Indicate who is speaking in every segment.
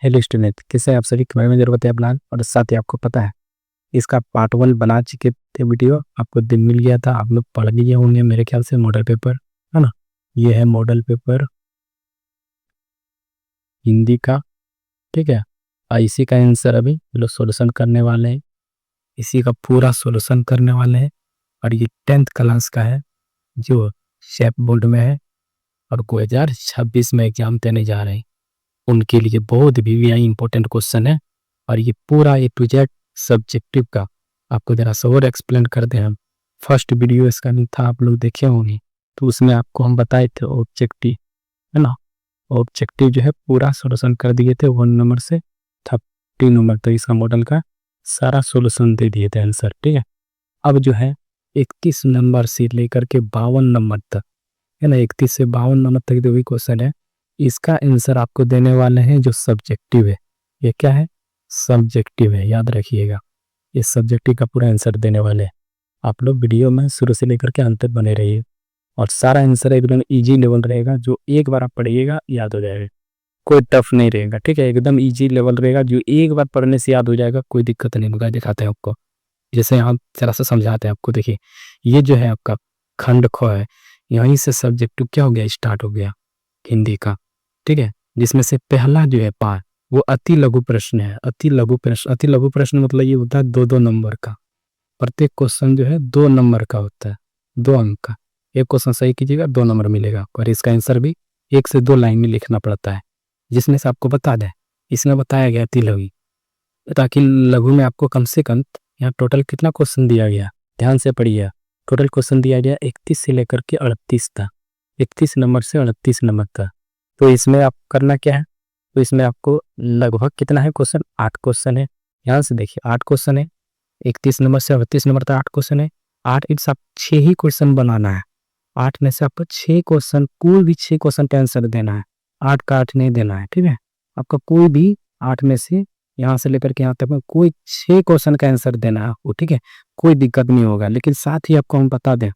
Speaker 1: Hello student, कैसे हैं आप सभी के बारे में जरूरत है प्लान। और साथ ही आपको पता है इसका पार्ट 1 बना चुके थे, वीडियो आपको दिन मिल गया था, आप लोग पढ़ लिए होंगे मेरे ख्याल से। मॉडल पेपर है ना, ये है मॉडल पेपर हिंदी का, ठीक है। और इसी का आंसर अभी लोग सोल्यूशन करने वाले हैं, इसी का पूरा सोल्यूशन करने वाले हैं। और ये 10th क्लास का है जो शेप बोर्ड में है और 2026 में एग्जाम देने जा रहे हैं, उनके लिए बहुत भी इंपॉर्टेंट क्वेश्चन है। और ये पूरा A to Z सब्जेक्टिव का आपको जरा सा और एक्सप्लेन कर दें हम। फर्स्ट वीडियो इसका नहीं था, आप लोग देखे होंगे, तो उसमें आपको हम बताए थे ऑब्जेक्टिव, है ना। ऑब्जेक्टिव जो है पूरा सोल्यूशन कर दिए थे 1 नंबर से 30 नंबर तक, इसका मॉडल का सारा सोल्यूशन दे दिए थे आंसर, ठीक है। अब जो है 31 नंबर से लेकर के 52 नंबर तक, है ना, 31 से 52 नंबर तक जो भी क्वेश्चन है, इसका आंसर आपको देने वाले हैं जो सब्जेक्टिव है। ये क्या है? सब्जेक्टिव है, याद रखिएगा। इस सब्जेक्टिव का पूरा आंसर देने वाले हैं। आप लोग वीडियो में शुरू से लेकर के अंत तक बने रहिए और सारा आंसर एकदम इजी लेवल रहेगा, जो एक बार आप पढ़िएगा याद हो जाएगा, कोई टफ नहीं रहेगा, ठीक है। एकदम इजी लेवल रहेगा, जो एक बार पढ़ने से याद हो जाएगा, कोई दिक्कत नहीं होगा। दिखाते हैं आपको, जैसे हम जरा सा समझाते हैं आपको। देखिए, ये जो है आपका खंड ख है, यहीं से सब्जेक्टिव क्या हो गया, स्टार्ट हो गया हिंदी का, ठीक है। जिसमें से पहला जो है पार्ट वो अति लघु प्रश्न है। अति लघु प्रश्न, अति लघु प्रश्न मतलब ये होता है 2-2 नंबर का। प्रत्येक क्वेश्चन जो है 2 नंबर का होता है, 2 अंक का। एक क्वेश्चन सही कीजिएगा 2 नंबर मिलेगा आपको। और इसका आंसर भी 1 से 2 लाइन में लिखना पड़ता है, जिसमें से आपको बता दें, इसमें बताया गया अति लघु, ताकि लघु में आपको कम से कम यहाँ टोटल कितना क्वेश्चन दिया गया, ध्यान से पढ़िए। टोटल क्वेश्चन दिया गया 31 से लेकर के 38 तक, 31 नंबर से 38 नंबर तक। तो इसमें आप करना क्या है, तो इसमें आपको लगभग कितना है क्वेश्चन, 8 क्वेश्चन है। ध्यान से देखिए, 8 क्वेश्चन है, 31 नंबर से 38 नंबर तक 8 क्वेश्चन है। 8 इट्स आप 6 ही क्वेश्चन बनाना है। 8 में से आपको 6 क्वेश्चन, कोई भी 6 क्वेश्चन का आंसर देना है, 8 का 8 नहीं देना है, ठीक है। आपका कोई भी 8 में से यहाँ से लेकर के यहाँ तक में कोई 6 क्वेश्चन का आंसर देना है आपको, ठीक है। कोई दिक्कत नहीं होगा। लेकिन साथ ही आपको हम बता दें,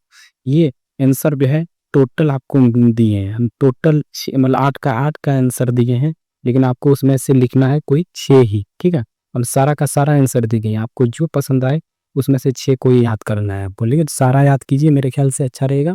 Speaker 1: ये आंसर जो है टोटल आपको दिए हैं हम, टोटल मतलब 8 का 8 का आंसर दिए हैं, लेकिन आपको उसमें से लिखना है कोई 6 ही, ठीक है। हम सारा का सारा आंसर दिए हैं, आपको जो पसंद आए उसमें से 6 को ही याद करना है। बोलिए सारा याद कीजिए, मेरे ख्याल से अच्छा रहेगा,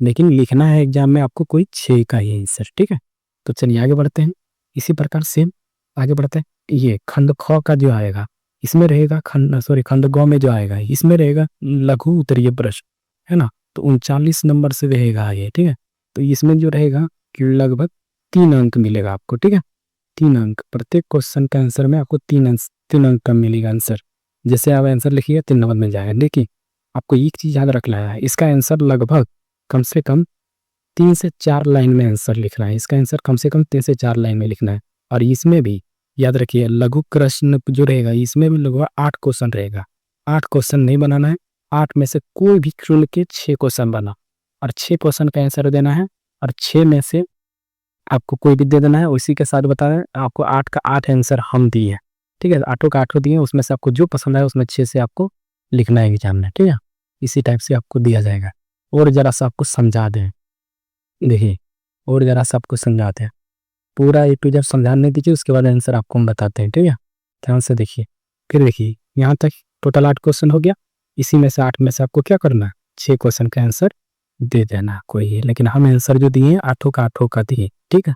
Speaker 1: लेकिन लिखना है एग्जाम में आपको कोई 6 का ही आंसर, ठीक है। तो चलिए आगे बढ़ते हैं। इसी प्रकार सेम आगे बढ़ते हैं। ये खंड ख का जो आएगा, इसमें रहेगा खंड ग में जो आएगा, इसमें रहेगा लघु उत्तरीय प्रश्न, है ना। तो 39 नंबर से रहेगा ये, ठीक है। तो इसमें जो रहेगा लगभग 3 अंक मिलेगा आपको, ठीक है। 3 अंक, प्रत्येक क्वेश्चन का आंसर में आपको 3 अंक का मिलेगा आंसर। जैसे आप आंसर लिखिएगा 3 नंबर मिल जाएगा। देखिए, आपको एक चीज याद रखना है, इसका आंसर लगभग कम से कम 3 से 4 लाइन में आंसर लिखना है। इसका आंसर कम से कम 3 से 4 लाइन में लिखना है। और इसमें भी याद रखिए, लघु प्रश्न जो रहेगा इसमें भी लगभग 8 क्वेश्चन रहेगा। 8 क्वेश्चन नहीं बनाना है, 8 में से कोई भी चुन के 6 क्वेश्चन बना और 6 क्वेश्चन का आंसर देना है। और 6 में से आपको कोई भी दे देना है, उसी के साथ बता रहे हैं आपको 8 का 8 आंसर हम दिए हैं, ठीक है। 8 का 8 दिए, उसमें से आपको जो पसंद आए उसमें 6 से आपको लिखना है एग्जाम में, ठीक है। इसी टाइप से आपको दिया जाएगा। और जरा सा आपको समझा दें, देखिए, और जरा सा आपको समझाते हैं, पूरा A to Z समझाने दीजिए, उसके बाद आंसर आपको हम बताते हैं, ठीक है। ध्यान से देखिए, फिर देखिए यहाँ तक टोटल 8 क्वेश्चन हो गया। इसी में से 8 में से आपको क्या करना है, 6 क्वेश्चन का आंसर दे देना कोई है। लेकिन हम आंसर जो दिए 8 का दिए, ठीक है।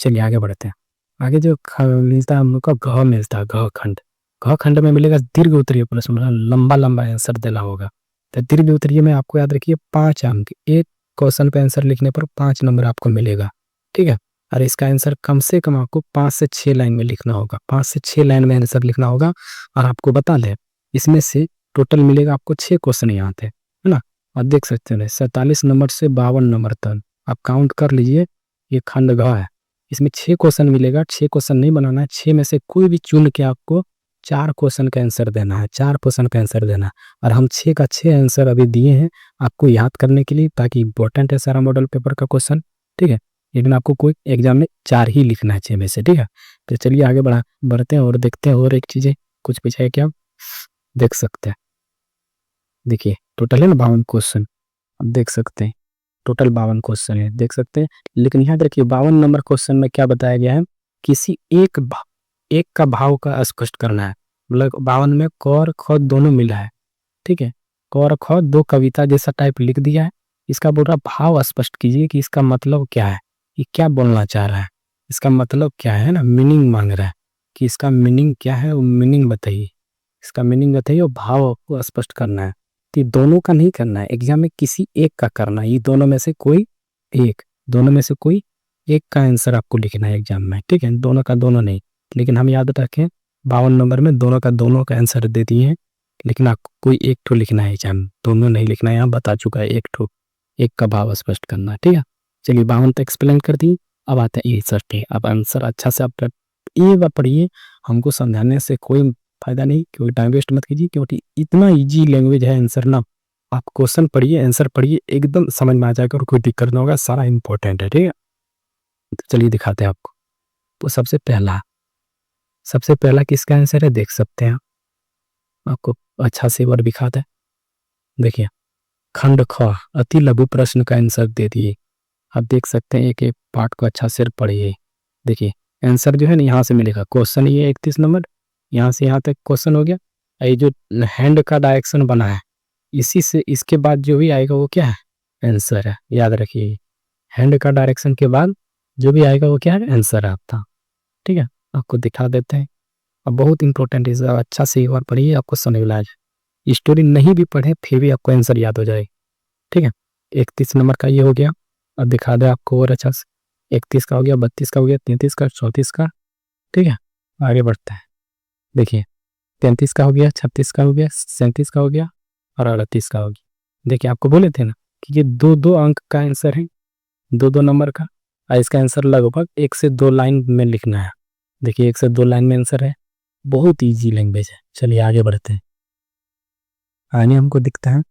Speaker 1: चलिए आगे बढ़ते हैं। आगे जो मिलता है हम लोग का घ मिलता है, घ खंड। घ खंड में मिलेगा दीर्घ उत्तरीय प्रश्न, मतलब लंबा लंबा आंसर देना होगा। तो दीर्घ उत्तरीय में आपको याद रखिए 5 अंक, एक क्वेश्चन पे आंसर लिखने पर 5 नंबर आपको मिलेगा, ठीक है। और इसका आंसर कम से कम आपको 5 से 6 लाइन में लिखना होगा, 5 से 6 लाइन में आंसर लिखना होगा। और आपको बता दें, इसमें से टोटल मिलेगा आपको 6 क्वेश्चन यहाँ थे, है ना। और देख सकते हैं 47 नंबर से 52 नंबर तक आप काउंट कर लीजिए, ये खंड घ है। इसमें 6 क्वेश्चन मिलेगा, 6 क्वेश्चन नहीं बनाना है, 6 में से कोई भी चुन के आपको 4 क्वेश्चन का आंसर देना है, 4 क्वेश्चन का आंसर देना है। और हम 6 का 6 आंसर अभी दिए हैं आपको याद करने के लिए, ताकि इंपॉर्टेंट है सारा मॉडल पेपर का क्वेश्चन, ठीक है। लेकिन आपको कोई एग्जाम में 4 ही लिखना है 6 में से, ठीक है। तो चलिए आगे बढ़ते हैं और देखते हैं और एक चीजें कुछ पूछा है क्या, देख सकते हैं। देखिए टोटल है ना 52 क्वेश्चन, आप देख सकते हैं टोटल 52 क्वेश्चन है, देख सकते हैं। लेकिन यहाँ देखिए 52 नंबर क्वेश्चन में क्या बताया गया है, किसी एक का भाव का स्पष्ट करना है। मतलब 52 में क और ख दोनों मिला है, ठीक है। क और ख दो कविता जैसा टाइप लिख दिया है। इसका बोल रहा भाव स्पष्ट कीजिए कि इसका मतलब क्या है, ये क्या बोलना चाह रहा है, इसका मतलब क्या है ना, मीनिंग मांग रहा है कि इसका मीनिंग क्या है, वो मीनिंग बताइए, इसका मीनिंग बताइए और भाव को स्पष्ट करना है। तो ये दोनों का नहीं करना है एग्जाम में, किसी एक का करना है। ये दोनों में से कोई एक, दोनों में से कोई एक का आंसर आपको लिखना है एग्जाम में, ठीक है। दोनों का दोनों नहीं, लेकिन हम याद रखें 52 नंबर में दोनों का दोनों का आंसर दे दिए हैं, लेकिन आपको कोई एक ठो लिखना है एग्जाम में, दोनों नहीं लिखना है। यहाँ बता चुका है एक ठो, एक का भाव स्पष्ट करना है, ठीक है। चलिए 52 तक एक्सप्लेन कर दी। अब आते हैं आंसर पे। अब आंसर अच्छा से आप एक बार पढ़िए, हमको समझाने से कोई फायदा नहीं, क्योंकि टाइम वेस्ट मत कीजिए, क्योंकि इतना इजी लैंग्वेज है आंसर ना। आप क्वेश्चन पढ़िए, आंसर पढ़िए, एकदम समझ में आ जाएगा और कोई दिक्कत ना होगा, सारा इंपॉर्टेंट है, ठीक है। तो चलिए दिखाते हैं आपको। तो सबसे पहला किसका आंसर है देख सकते हैं आपको अच्छा से बार दिखाते हैं। देखिए खंड ख अति लघु प्रश्न का आंसर दे दिए। आप देख सकते हैं, एक एक पार्ट को अच्छा से पढ़िए। देखिए आंसर जो है ना यहाँ से मिलेगा, क्वेश्चन ये 31 नंबर, यहाँ से यहाँ तक क्वेश्चन हो गया। ये जो हैंड का डायरेक्शन बना है, इसी से इसके बाद जो भी आएगा वो क्या है, आंसर है। याद रखिए हैंड का डायरेक्शन के बाद जो भी आएगा वो क्या है, आंसर है आपका, ठीक है। आपको दिखा देते हैं। अब बहुत इंपॉर्टेंट है, अच्छा से एक बार पढ़िए, आपको समझ में आ जाए। स्टोरी नहीं भी पढ़े फिर भी आपको आंसर याद हो जाए, ठीक है। 31 नंबर का ये हो गया। अब दिखा दे आपको और अच्छा से, 31 का हो गया, 32 का हो गया, 33 का, 34 का, ठीक है। आगे बढ़ते हैं। देखिए 33 का हो गया, 36 का हो गया, 37 का हो गया और 38 का हो गया। देखिए आपको बोले थे ना कि ये दो दो अंक का आंसर है, दो दो नंबर का, और इसका आंसर लगभग 1 से 2 लाइन में लिखना है। देखिए 1 से 2 लाइन में आंसर है, बहुत इजी लैंग्वेज है। चलिए आगे बढ़ते हैं। आगे हमको दिखता है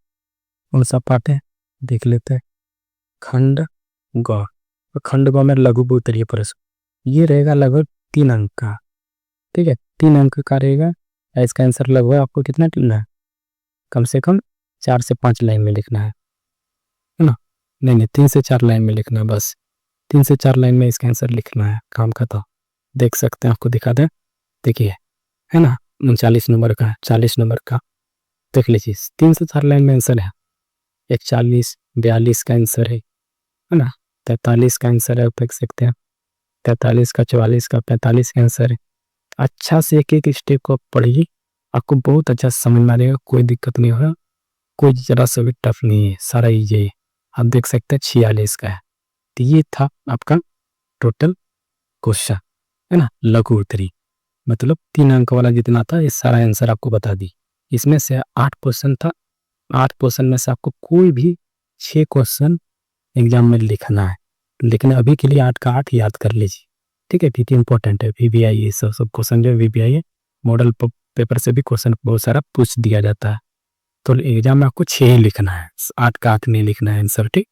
Speaker 1: कौन सा पार्ट है, देख लेते हैं। खंड ग, खंड ग में लघु बहुपदीय प्रश्न, ये रहेगा लगभग 3 अंक का, ठीक है। 3 अंक का रहेगा। इसका आंसर लगभग आपको कितना लिखना है, कम से कम 4 से 5 लाइन में लिखना है ना। नहीं नहीं 3 से 4 लाइन में लिखना है, बस 3 से 4 लाइन में इसका आंसर लिखना है, काम का। तो देख सकते हैं, आपको दिखा दें। देखिए है ना 39 नंबर का, 40 नंबर का, देख लीजिए 3 से 4 लाइन में आंसर है। 41 42 का आंसर है ना। 43 का आंसर है, आप देख सकते हैं। 43 का, 44 का, 45 का आंसर है। अच्छा से एक एक स्टेप को पढ़िए, आपको बहुत अच्छा समझ में आ जाएगा, कोई दिक्कत नहीं होगा, कोई जरा सा भी टफ नहीं है, सारा इजी है। आप देख सकते हैं 46 का है। तो ये था आपका टोटल क्वेश्चन, है ना, लघु उत्तरी, मतलब 3 अंक वाला जितना था, ये सारा आंसर आपको बता दी। इसमें से 8 क्वेश्चन था, 8 क्वेश्चन में से आपको कोई भी 6 क्वेश्चन एग्जाम में लिखना है, लेकिन अभी के लिए 8 का 8 याद कर लीजिए, ठीक है। क्योंकि इंपॉर्टेंट है, VBI ये सब क्वेश्चन जो VBI है, मॉडल पेपर से भी क्वेश्चन बहुत सारा पूछ दिया जाता है। तो एग्जाम में आपको 6 ही लिखना है, 8 का 8 नहीं लिखना है आंसर, ठीक।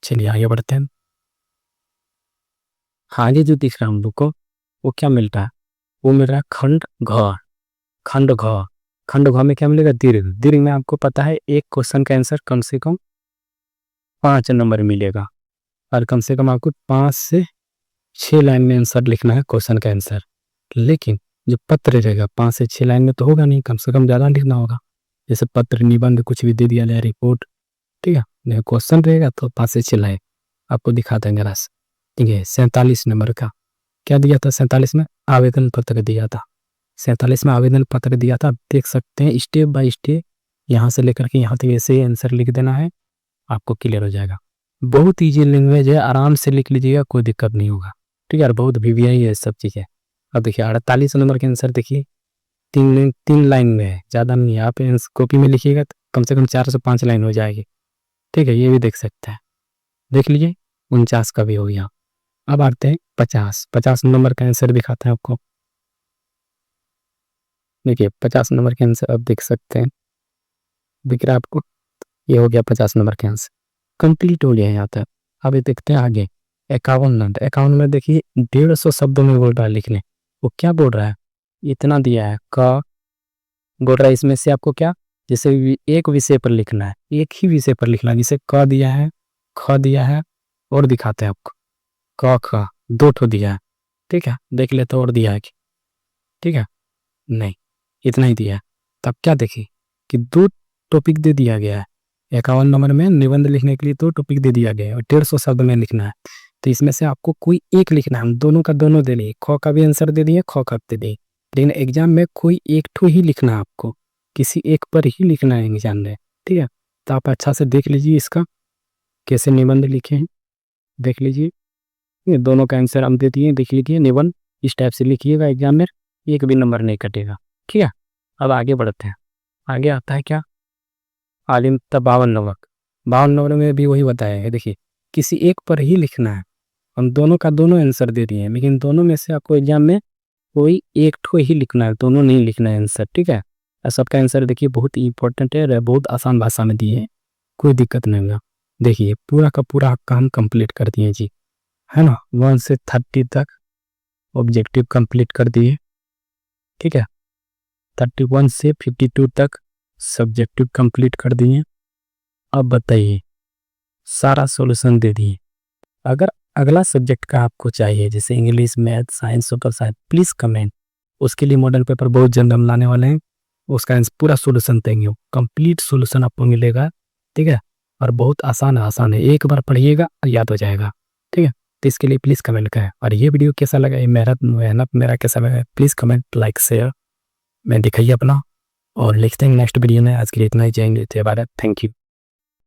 Speaker 1: चलिए आगे बढ़ते हैं। आगे जो दिख रहा है हम लोग को, वो क्या मिल रहा है, वो मिल रहा है खंड घ। खंड घ, खंड घ में क्या मिलेगा, दीर्घ। दीर्घ में आपको पता है एक क्वेश्चन का आंसर कम से कम 5 नंबर मिलेगा, और कम से कम आपको 5 से 6 लाइन में आंसर लिखना है क्वेश्चन का आंसर। लेकिन जो पत्र रहेगा 5 से 6 लाइन में तो होगा नहीं, कम से कम ज़्यादा लिखना होगा। जैसे पत्र, निबंध, कुछ भी दे दिया जाए, रिपोर्ट, ठीक है। नहीं क्वेश्चन रहेगा तो 5 से 6 लाइन आपको दिखा देंगे रास, ठीक है। 47 नंबर का क्या दिया था, 47 में आवेदन पत्र दिया था। 47 में आवेदन पत्र दिया था। आप देख सकते हैं स्टेप बाय स्टेप, यहाँ से लेकर के यहाँ तक ऐसे ही आंसर लिख देना है, आपको क्लियर हो जाएगा। बहुत ईजी लैंग्वेज है, आराम से लिख लीजिएगा, कोई दिक्कत नहीं होगा, ठीक है। और बहुत VBI है सब चीज़ें। अब देखिए 48 नंबर के आंसर देखिए, 3 लाइन में है, ज़्यादा नहीं है। आप कॉपी में लिखिएगा तो कम से कम 4 से 5 लाइन हो जाएगी, ठीक है। ये भी देख सकते हैं, देख लीजिए 49 का भी हो गया। अब आते हैं 50 नंबर का आंसर दिखाते हैं आपको। देखिए 50 नंबर के आंसर अब देख सकते हैं, दिख रहा है आपको, ये हो गया 50 नंबर के आंसर, कंप्लीट हो गया यहाँ तक। अब ये देखते हैं आगे 51 नंबर। 51 में देखिए 150 शब्दों में बोल रहा है लिखने, वो क्या बोल रहा है, इतना दिया है, क बोल रहा है। इसमें से आपको क्या, जैसे एक विषय पर लिखना है, एक ही विषय पर लिखना है। जैसे क दिया है, ख दिया है, और दिखाते हैं आपको, क ख 2 ठो दिया है, ठीक है। देख लेते और दिया है कि ठीक है, नहीं, इतना ही दिया है। तब क्या देखिए कि 2 टॉपिक दे दिया गया है। 51 नंबर में निबंध लिखने के लिए 2 टॉपिक दे दिया गया है और 150 शब्द में लिखना है। तो इसमें से आपको कोई एक लिखना है, हम दोनों का दोनों दे दिए, ख का भी आंसर दे दिए, ख का भी दे दिए, लेकिन एग्जाम में कोई एक ठो ही लिखना है आपको, किसी एक पर ही लिखना है एग्जाम में, ठीक है। तो आप अच्छा से देख लीजिए इसका कैसे निबंध लिखे हैं, देख लीजिए। ये दोनों का आंसर हम दे दिए, देख लीजिए। निबंध इस टाइप से लिखिएगा, एग्जाम में एक भी नंबर नहीं कटेगा, ठीक है। अब आगे बढ़ते हैं। आगे आता है क्या, आलिम तब 52 नंबर। 52 नंबर में भी वही बताया है, देखिए किसी एक पर ही लिखना है। हम दोनों का दोनों आंसर दे दिए हैं, लेकिन दोनों में से आपको एग्जाम में कोई एक ठो ही लिखना है, दोनों नहीं लिखना है आंसर, ठीक है। और सबका आंसर देखिए बहुत इंपॉर्टेंट है, बहुत आसान भाषा में दिए हैं, कोई दिक्कत नहीं होगा। देखिए पूरा का पूरा काम कंप्लीट कर दिए जी, है ना। 1 से 30 तक ऑब्जेक्टिव कंप्लीट कर दिए, ठीक है। 31 से 52 तक सब्जेक्टिव कंप्लीट कर दिए। अब बताइए, सारा सॉल्यूशन दे दिए। अगर अगला सब्जेक्ट का आपको चाहिए, जैसे English, math, science, social science, please comment. उसके लिए मॉडल पेपर बहुत जल्द हम लाने वाले हैं, उसका पूरा सॉल्यूशन देंगे, कंप्लीट सॉल्यूशन आपको मिलेगा, ठीक है। और बहुत आसान है, एक बार पढ़िएगा और याद हो जाएगा, ठीक है। तो इसके लिए प्लीज़ कमेंट करें। और ये वीडियो कैसा लगा, ये मेहनत मेरा कैसा लगा, प्लीज़ कमेंट, लाइक, शेयर मैं दिखाइए अपना, और लिखते हैं नेक्स्ट वीडियो में। आज के लिए इतना ही, जाएंगे, थैंक यू।